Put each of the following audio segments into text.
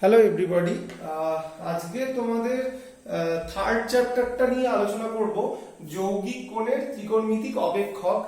Hello everybody, আজকে তোমাদের third চ্যাপ্টারটা নিয়ে আলোচনা করব, যৌগিক কোণের ত্রিকোণমিতিক অপেক্ষক।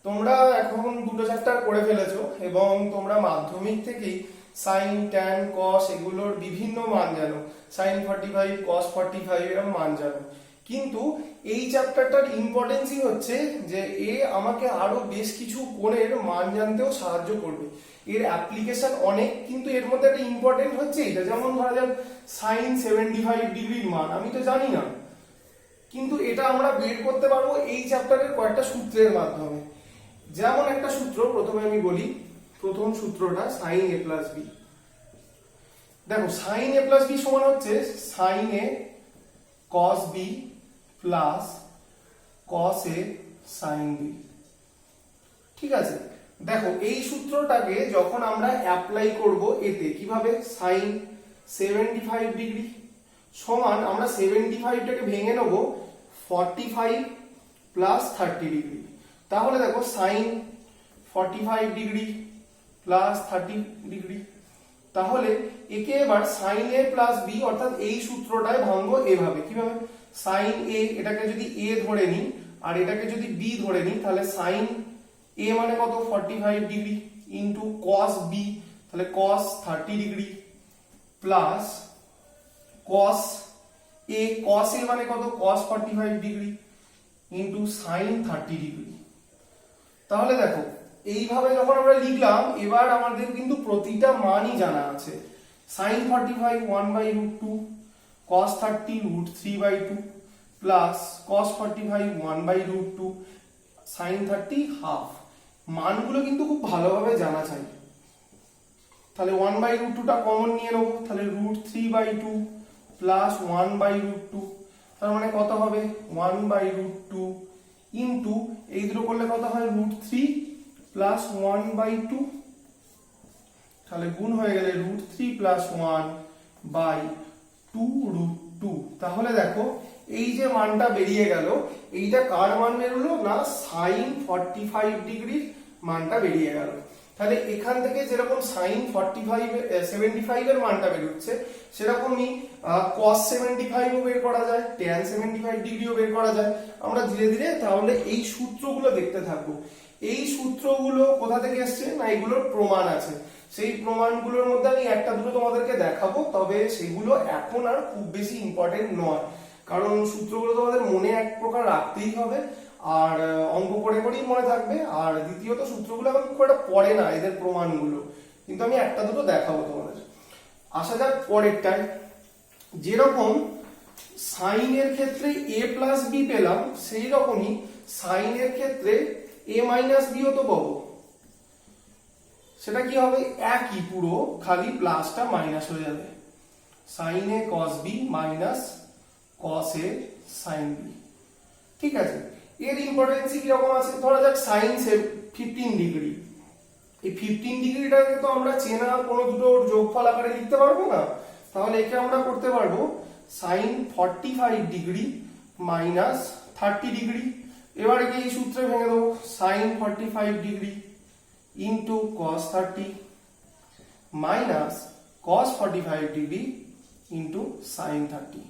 তোমরা এখন দুটো চ্যাপ্টার করে ফেলেছো এবং তোমরা মাধ্যমিক থেকেই সাইন, ট্যান, কস এগুলোর বিভিন্ন মান জানো। সাইন 45, কস 45 এরকম মান জানো। কিন্তু এই চ্যাপ্টারটার ইম্পর্টেন্সই হচ্ছে যে আমাকে আরো বেশ কিছু কোণের মান জানতেও সাহায্য করবে। এর অ্যাপ্লিকেশন অনেক, কিন্তু এর মধ্যে একটা ইম্পর্টেন্ট হচ্ছে এটা। যেমন ধরা যাক সাইন 75 ডিগ্রির মান আমি তো জানি না, কিন্তু এটা আমরা বের করতে পারবো এই চ্যাপ্টারের কয়েকটা সূত্রের মাধ্যমে। যেমন একটা সূত্র প্রথমে আমি বলি, প্রথম সূত্রটা সাইন এ প্লাস বি। দেখো সাইন এ প্লাস বি সমান হচ্ছে সাইন এ কস বি প্লাস কস এ সাইন বি। ঠিক আছে, দেখো এই সূত্রটাকে যখন আমরা অ্যাপ্লাই করব এতে কিভাবে, সাইন 75 ডিগ্রি সমান আমরা 75টাকে ভেঙে নেব 45 প্লাস 30 ডিগ্রি। তাহলে দেখো সাইন 45 ডিগ্রি প্লাস 30 ডিগ্রি। তাহলে একে এবার সাইন এ প্লাস বি অর্থাৎ এই সূত্রটায় ভাঙবো এভাবে, কিভাবে, সাইন এ এটাকে যদি এ ধরে নিই আর এটাকে যদি বি ধরে নিই, তাহলে সাইন এ মানে কত 45 ডিগ্রি ইন্টু কস বি, তাহলে কস 30 ডিগ্রি প্লাস কস এ, কস এ মানে কত কস 45 ডিগ্রি ইন্টু সাইন 30 ডিগ্রি। তাহলে দেখো এইভাবে যখন আমরা লিখলাম, এবার আমাদের কিন্তু প্রতিটা মানই জানা আছে। সাইন 45 1/√2, কস 30 √3/2 প্লাস কস 45 1/√2, সাইন 30 হাফ। মানগুলো কিন্তু খুব ভালোভাবে জানা চাই। তাহলে 1/√2টা কমন নিয়ে নেবো, তাহলে √3/2 প্লাস 1/√2, তার মানে কত হবে 1/√2 ইন্টু এই দুটো করলে কত হয় √3 প্লাস 1/2, তাহলে গুণ হয়ে গেলে √3 প্লাস 1/2√2। তাহলে দেখো এই যে মানটা বেরিয়ে গেল, এইটা কার মান বেরোলো না সাইন 45 ডিগ্রির মানটা বেরিয়ে গেল। তাহলে এখান থেকে যেরকম সাইন 75 এর মানটা বেরোচ্ছে, সেরকমই cos 75 ও বের করা যায়, tan 75 ডিগ্রিও বের করা যায়। আমরা ধীরে ধীরে তাহলে এই সূত্রগুলো দেখতে থাকবো। এই সূত্রগুলো কোথা থেকে এসছে না এগুলোর প্রমাণ আছে, সেই প্রমাণগুলোর মধ্যে আমি একটা দুটো তোমাদেরকে দেখাবো, তবে সেগুলো এখন আর খুব বেশি ইম্পর্টেন্ট নয়, কারণ সূত্রগুলো তোমাদের মনে এক প্রকার রাখতেই হবে, আর অঙ্ক করে করেই মনে থাকবে। আর দ্বিতীয়ত সূত্রগুলো এখন খুব একটা পড়ে না এদের প্রমাণগুলো, কিন্তু আমি একটা দুটো দেখাবো তোমাদের। আসা যাক পরেরটায়। যেরকম সাইনের ক্ষেত্রে a প্লাস বি পেলাম, সেই রকমই সাইনের ক্ষেত্রে a মাইনাস বিও তো পাবো। সেটা কি হবে, একই, পুরো খালি প্লাসটা মাইনাস হয়ে যাবে, সাইন এ কস বি মাইনাস কস এ সাইন বি। ঠিক আছে, এর ইম্পর্টেন্স কিরকম আছে, ধরা যাক সাইন 15 ডিগ্রি। এই 15 ডিগ্রিটাকে তো আমরা চেনা কোনো দুটো যোগফল আকারে লিখতে পারবো না, তাহলে একে আমরা করতে পারবো সাইন 45 ডিগ্রি মাইনাস 30 ডিগ্রি। এবার একে এই সূত্রে ভেঙে দেবো, sine 45 degree into cos 30 minus cos 45 degree into sine 30।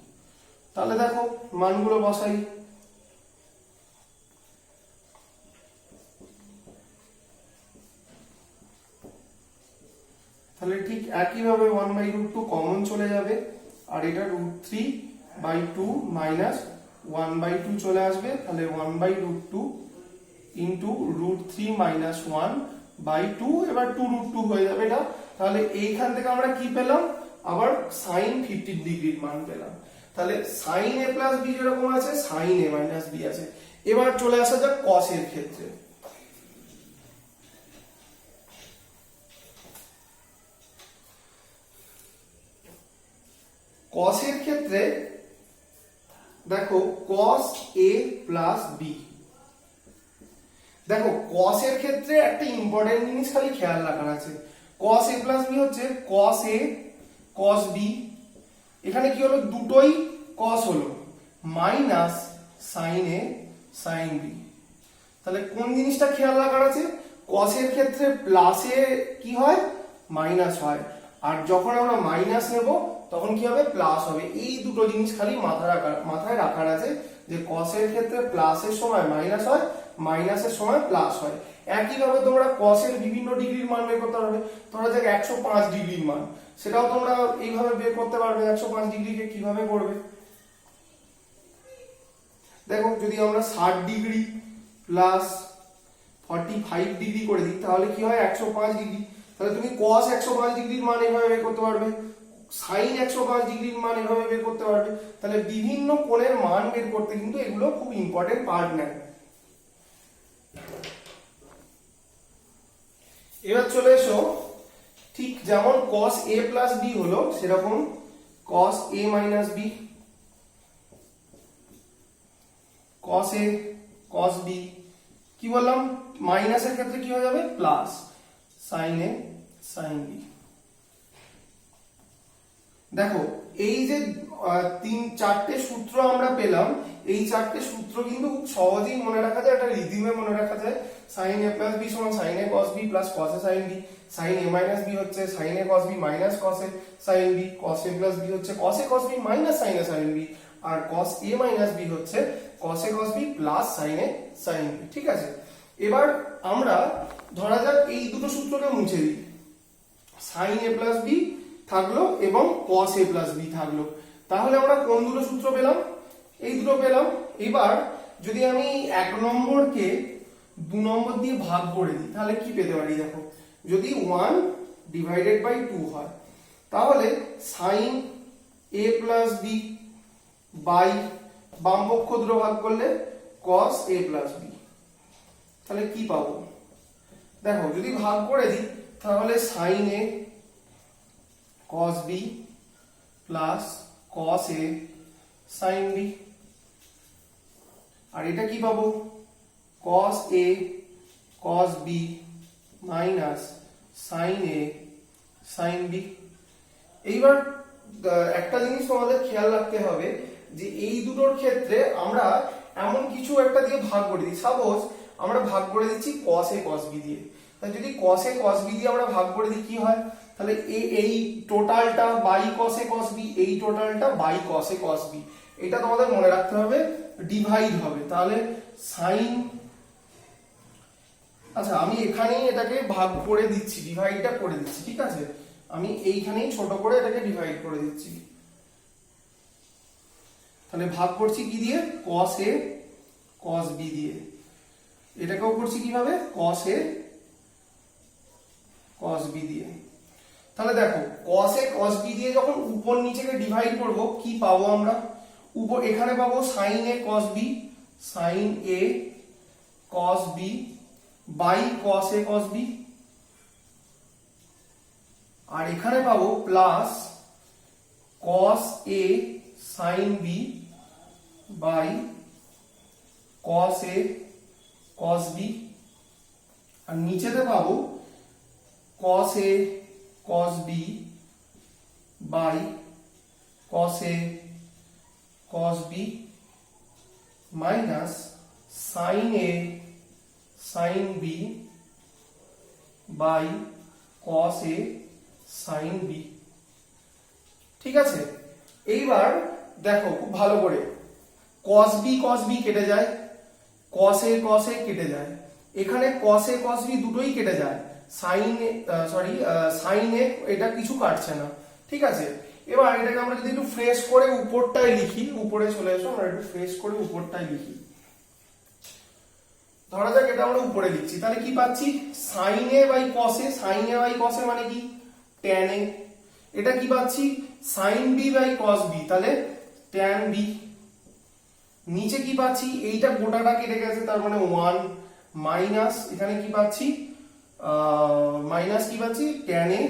তাহলে দেখো মানগুলো বসাই, তাহলে ঠিক একইভাবে 1/√2 কমন চলে যাবে, আর এটা √3/2 মাইনাস 1/2 চলে আসবে, তাহলে 1/√2 ইন্টু √3 মাইনাস 1/2, এবার 2√2 হয়ে যাবে এটা। তাহলে এইখান থেকে আমরা কি পেলাম, আবার সাইন 15 ডিগ্রির মান পেলাম। তাহলে সাইন এ প্লাস বি যেরকম আছে, সাইন এ মাইনাস বি আছে। এবার চলে আসা যাক কস এর ক্ষেত্রে। কস এর ক্ষেত্রে দেখো cos a প্লাস বি। দেখো cos এর ক্ষেত্রে একটা ইম্পর্টেন্ট জিনিস খালি খেয়াল রাখার আছে, cos a প্লাস বি হচ্ছে cos a cos b। এখানে কি হলো, দুটোই cos হলো, minus sin a sin b। তাহলে কোন জিনিসটা খেয়াল রাখার আছে, cos এর ক্ষেত্রে প্লাসে কি হয় মাইনাস হয়, আর যখন আমরা মাইনাস নেব তখন কি হবে, প্লাস হবে। এই দুটো জিনিস খালি মাথায় রাখার আছে, যে কসের ক্ষেত্রে প্লাসের সময় মাইনাস হয়, মাইনাসের সময় প্লাস হয়। একইভাবে তোমরা কসের বিভিন্ন ডিগ্রির মান বের করতে পারবে। ধরা যাক 105 ডিগ্রির মান, সেটাও তোমরা এইভাবে বের করতে পারবে। 105 ডিগ্রিকে কিভাবে করবে দেখো, যদি আমরা 60 ডিগ্রি প্লাস 45 ডিগ্রি করে দিই তাহলে কি হয়, 105 ডিগ্রি। তাহলে তুমি cos 105 ডিগ্রির মান এভাবে বের করতে পারবে, sin 105 ডিগ্রির মান এভাবে বের করতে পারবে। তাহলে বিভিন্ন কোণের মান বের করতে কিন্তু এগুলো খুব ইম্পর্টেন্ট পার্ট নেয়। এবার চলে এসো, ঠিক যেমন cos a প্লাস b হলো সেরকম cos a minus b, cos a cos b, কি বললাম, মাইনাসের ক্ষেত্রে কি হয়ে যাবে, plus, sin a sin b। দেখো এই যে 3-4টে সূত্র আমরা পেলাম, এই 4টে সূত্র কিন্তু খুব সহজেই মনে রাখা যায়, একটা রিদিমে মনে রাখা যায়। sin a plus b সমান sin a cos b plus cos a sin b, sin a minus b হচ্ছে sin a cos b minus cos a sin b, cos a plus b হচ্ছে cos a cos b minus sin a sin b, R cos a minus b হচ্ছে cos a cos b plus sin a sin b। ঠিক আছে, এবার আমরা ধরা যাক এই দুটো সূত্রকে মুছে দিই, sin a plus b থাকলো এবং cos a plus b থাকলো। তাহলে আমরা কোন দুটো সূত্র পেলাম, এই দুটো পেলাম। এবার যদি আমি 1 নম্বরকে 2 নম্বর দিয়ে ভাগ করে দিই তাহলে কি পেতে পারি, দেখো যদি 1 ডিভাইডেড বাই 2 হয় তাহলে sin a plus b by বাম পক্ষ দুটো ভাগ করলে cos a plus b, তাহলে কি পাবো, দেখো যদি ভাগ করে দিই তাহলে sin a cos b plus cos a sin b, আর এটা কি পাবো, cos a cos b minus sin a sin b। এইবার একটা জিনিস তোমাদের খেয়াল রাখতে হবে যে এই দুটোর ক্ষেত্রে আমরা এমন কিছু একটা দিয়ে ভাগ করে দিই। সাপোজ আমরা ভাগ করে দিচ্ছি cos a cos b দিয়ে, তাহলে যদি cos a cos b দিয়ে আমরা ভাগ করে দিই কি হয়, তাহলে এই টোটালটা by cos a cos b, এই টোটালটা by cos a cos b, এটা তোমাদের মনে রাখতে হবে, ডিভাইড হবে। তাহলে sin, আচ্ছা আমি এখানেই এটাকে ভাগ করে দিচ্ছি, ডিভাইডটা করে দিচ্ছি, ঠিক আছে, আমি এইখানেই ছোট করে এটাকে ডিভাইড করে দিচ্ছি। তাহলে ভাগ করছি কি দিয়ে, cos a cos b দিয়ে, এটাকেও করছি কিভাবে, cos a cos b দিয়ে। তাহলে দেখো cos a cos b দিয়ে যখন উপর নিচেকে ডিভাইড করব কি পাবো আমরা, উপর এখানে পাবো sin a cos b, sin a cos b by cos a cos b, আর এখানে পাবো plus cos a sin b by cos a cos b, আর নিচেতে পাবো cos a cos b by cos a cos b minus sin a sin b by cos a sin b। ঠিক আছে, এইবার দেখো খুব ভালো করে, cos b কেটে যায়, cos a কেটে যায়, এখানে cos a cos b দুটোই কেটে যায়, sin a এটা কিছু কাটছে না। ঠিক আছে, এবার এটাকে আমরা যদি একটু ফ্রেশ করে উপরটায় লিখি, উপরে চলে এসো, আমরা একটু ফ্রেশ করে উপরটায় লিখি। ধরা যাক এটা আমরা উপরে লিখছি, তাহলে কি পাচ্ছি, sin a by cos a, sin a by cos a মানে কি, tan a। এটা কি পাচ্ছি, sin b by cos b, তাহলে tan b। নিচে কি পাচ্ছি, এইটা গোটাটা কেটে গেছে তার মানে 1 মাইনাস এখানে কি পাচ্ছি, মাইনাস কি পাচ্ছি, tan a,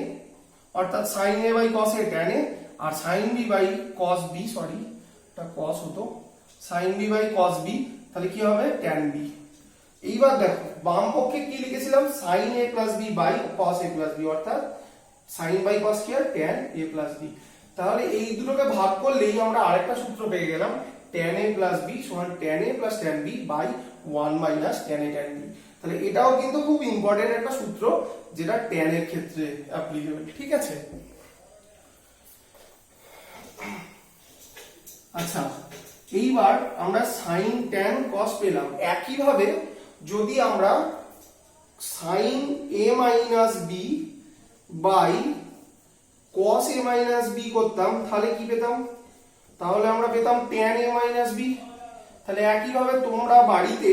অর্থাৎ sin a by cos a tan a, আর sin b by cos b, sorry এটা cos হতো, sin b by cos b, তাহলে কি হবে, tan b। এইবার দেখো বাম পক্ষে কি লিখেছিলাম, sin a plus b by cos a plus b, অর্থাৎ sin বাই cos কি হয়, tan a plus b। তাহলে এই দুটোকে ভাগ করলেই আমরা আরেকটা সূত্র পেয়ে গেলাম, tan a plus b সমান tan a plus tan b বাই 1 minus tan a tan b। তাহলে এটাও কিন্তু খুব ইম্পর্টেন্ট একটা সূত্র, যেটা tan এর ক্ষেত্রে অ্যাপ্লিকেবল। ঠিক আছে। আচ্ছা এইবার আমরা সাইন ট্যান কস পেলাম। একইভাবে যদি আমরা sine A minus B by cos A minus B করতাম তাহলে কি পেতাম? তাহলে আমরা পেতাম ট্যান এ মাইনাস বি। তাহলে একইভাবে তোমরা বাড়িতে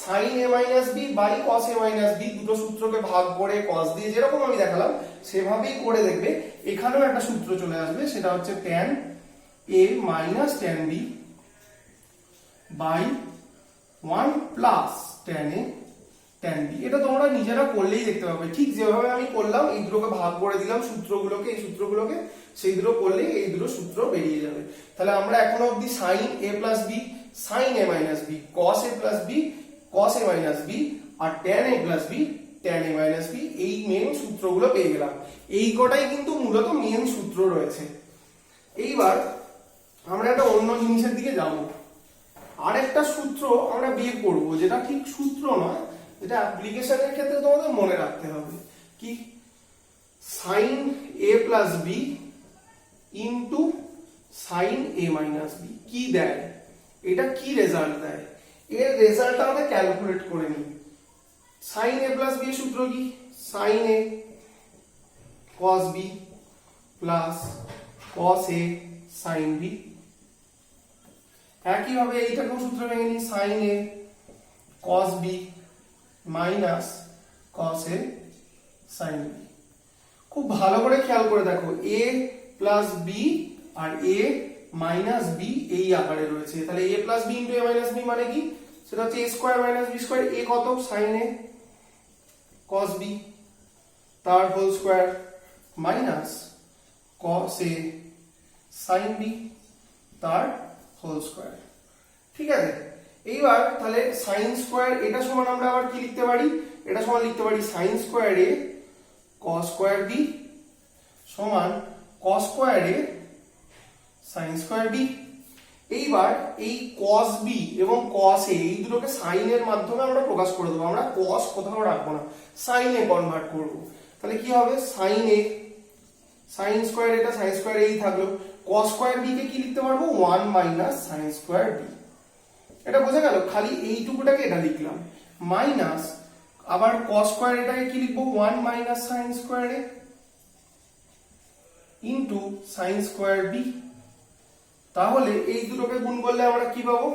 sine A minus B by cos A minus B দুটো সূত্রকে ভাগ করে কস দিয়ে যেরকম আমি দেখালাম সেভাবেই করে দেখবে। এখানেও একটা সূত্র চলে আসবে, সেটা হচ্ছে tan A minus tan B by 1 plus tan A tan B. এটা তোমরা নিজেরা করলেই দেখতে পাবে। ঠিক যেভাবে আমি করলাম, এই দুটোকে ভাগ করে দিলাম সূত্রগুলোকে, এই সূত্রগুলোকে, সেই দুটো করলেই এই দুটো সূত্র বেরিয়ে যাবে। তাহলে আমরা এখনো অবধি sine A plus B sine A minus B, cos A plus B cos A minus B, আর tan A plus B tan A minus B, এই মেন সূত্রগুলো পেয়ে গেলাম। এই কটাই কিন্তু মূলত মেন সূত্র রয়েছে। এইবার আমরা একটা অন্য জিনিসের দিকে যাব। আরেকটা সূত্র আমরা বের করব, যেটা ঠিক সূত্র নয়, এটা অ্যাপ্লিকেশনের ক্ষেত্রে তোমাদের মনে রাখতে হবে। কি? Sign A plus B into sign A minus B কি দেয়? এটা কি রেজাল্ট দেয়? এর রেজাল্ট আমরা ক্যালকুলেট করে নিই। সাইন এ প্লাস বি এর সূত্র কি? সাইন এ কস বি প্লাস কস এ সাইন বি। একইভাবে এইটাকেও সূত্র ভেঙে নিই, সাইন এ কস বি মাইনাস কস এ সাইন বি। খুব ভালো করে খেয়াল করে দেখো, এ প্লাস বি আর এ মাইনাস বি এই আকারে রয়েছে। তাহলে এ প্লাস বি ইন্টু এ মাইনাস বি মানে কি? সেটা হচ্ছে এ স্কোয়ার মাইনাস বি স্কোয়ার। এ কত? সাইন এ কস বি তার হোল স্কোয়ার মাইনাস কস এ সাইন বি তার হোল স্কোয়ার। ঠিক আছে, এইবার তাহলে সাইন স্কোয়ার এটা সমান আমরা আবার কি লিখতে পারি? এটা সমান লিখতে পারি সাইন স্কোয়ার এ কস স্কোয়ার বি সমান কস square A sine square B. এইবার এই কস বি এবং কস এ এই দুটোকে সাইনের মাধ্যমে আমরা প্রকাশ করে দেবো। আমরা কস কোথাও রাখবো না, সাইনে কনভার্ট করব। তাহলে কি হবে? সাইন এ সাইন স্কোয়ার, এটা সাইন স্কোয়ার এই থাকলো। কস স্কোয়ার বি কে কি লিখতে পারবো? 1 মাইনাস সাইন স্কোয়ার বি। এটা বোঝা গেল? খালি এইটুকুটাকে এটা লিখলাম মাইনাস, আবার কস স্কোয়ার এটাকে কি লিখবো? 1 মাইনাস সাইন স্কোয়ার এ ইন্টু সাইন স্কোয়ার বি। তাহলে এই দুটোকে গুণ করলে আমরা কি পাবো?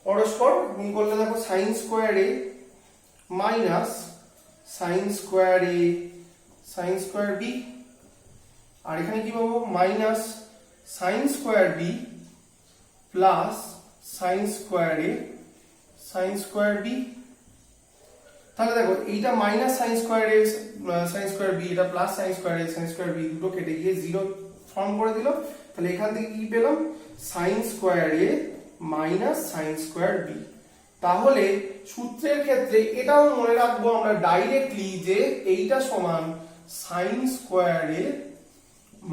পরস্পর গুণ করলে দেখো sine square A minus sine square A sine square B, আর এখানে কি পাবো? Minus sine square B plus sine square A sine square B. তাহলে দেখো এইটা minus sine square A sine square B, এটা plus sine square A sine square B, দুটো কেটে গিয়ে জিরো ফর্ম করে দিল। তাহলে এখান থেকে কি পেলাম? Sign square A minus sine square B. তাহলে সূত্রের ক্ষেত্রে এটাও মনে রাখবো আমরা ডাইরেক্টলি যে এইটা সমান sign square A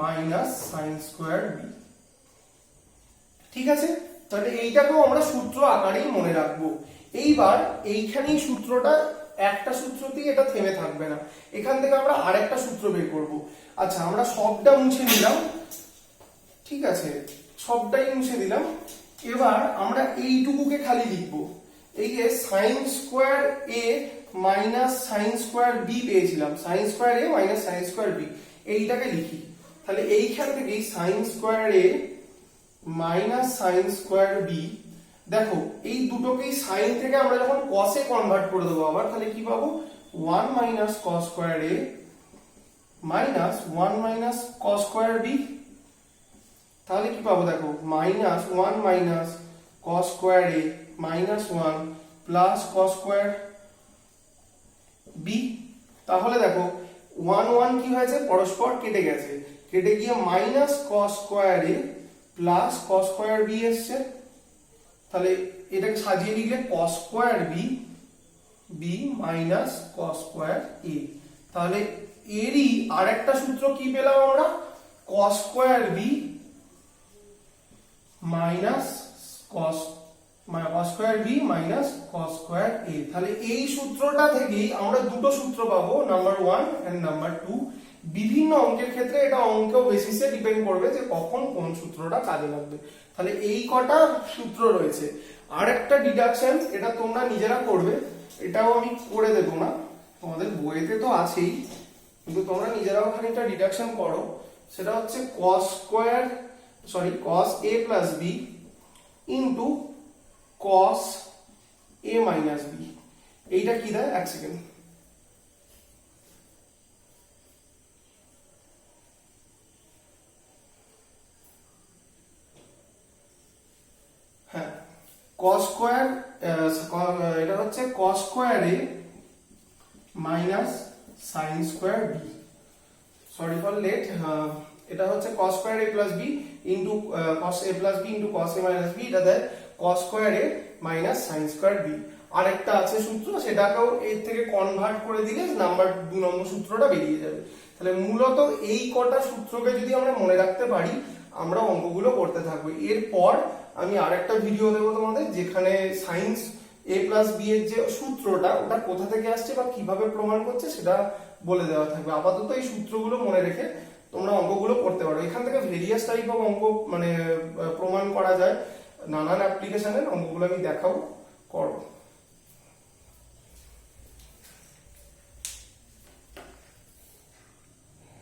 minus sine square B. ঠিক আছে, তাহলে এইটাকেও আমরা সূত্র আকারেই মনে রাখবো। এইবার এইখানেই সূত্রটা, একটা সূত্রতেই এটা থেমে থাকবে না, এখান থেকে আমরা আরেকটা সূত্র বের করব। আচ্ছা, আমরা সবটা মুছে নিলাম। ঠিক আছে, সবটাই মুছে দিলাম। এবার আমরা এইটুকুকে খালি লিখবো। এই যে sign square A minus sine square B পেয়েছিলাম, sign square A minus sine square B, এইটাকে লিখি। তাহলে এইখান থেকেই sign square A minus sine square B, দেখো এই দুটোকেই সাইন থেকে আমরা যখন কসে কনভার্ট করে দেবো আবার, তাহলে কি পাবো? 1 minus cos square A minus 1 minus cos square B. তাহলে কি পাবো? দেখো minus 1 minus cos square A minus 1 plus cos square B. তাহলে দেখো 1 1 কি হয়েছে? পরস্পর কেটে গেছে, কেটে গিয়ে minus cos square A plus cos square B এসছে। তাহলে এটাকে সাজিয়ে লিখলে cos square B B minus cos square A. তাহলে এরই আরেকটা সূত্র কি পেলাম আমরা? Cos square B minus cos square B minus cos square A. তাহলে এই সূত্রটা থেকেই আমরা দুটো সূত্র পাবো, নাম্বার 1 এন্ড নাম্বার 2, বিভিন্ন অঙ্কের ক্ষেত্রে এটা অঙ্ক বেসিসে ডিপেন্ড করবে যে কখন কোন সূত্রটা কাজে লাগবে। তাহলে এই কটা সূত্র রয়েছে। আর একটা ডিডাকশন, এটা তোমরা নিজেরা করবে, এটাও আমি করে দেবো না, তোমাদের বইতে তো আছেই, কিন্তু তোমরা নিজেরাও খানিকটা ডিডাকশন করো। সেটা হচ্ছে cos a plus B into cos a minus B. এইটা কি দেয়, এক সেকেন্ড। হ্যাঁ, cos স্কয়ার, এটা হচ্ছে cos square a minus sin square b। Sorry for late. এটা হচ্ছে cos square a plus b into cos a plus b into cos a minus b, এটা দেয় cos square a minus sin square b। আরেকটা আছে সূত্র, সেটাকেও এর থেকে কনভার্ট করে দিলে নাম্বার 2 নম্বর সূত্রটা বেরিয়ে যাবে। তাহলে মূলত এই কটা সূত্রকে যদি আমরা মনে রাখতে পারি, আমরা অঙ্কগুলো করতে থাকবো। এরপর আমি আরেকটা ভিডিও দেবো তোমাদের, যেখানে সাইন্স a প্লাস বি এর যে সূত্রটা, ওটা কোথা থেকে আসছে বা কিভাবে প্রমাণ করছে সেটা বলে দেওয়া থাকবে। আপাতত এই সূত্রগুলো মনে রেখে তোমরা অঙ্কগুলো করতে পারো। এখান থেকে ভেরিয়াস টাইপ অফ অঙ্ক মানে প্রমাণ করা যায়, নানান অ্যাপ্লিকেশনের অঙ্কগুলো আমি দেখাবো, করো।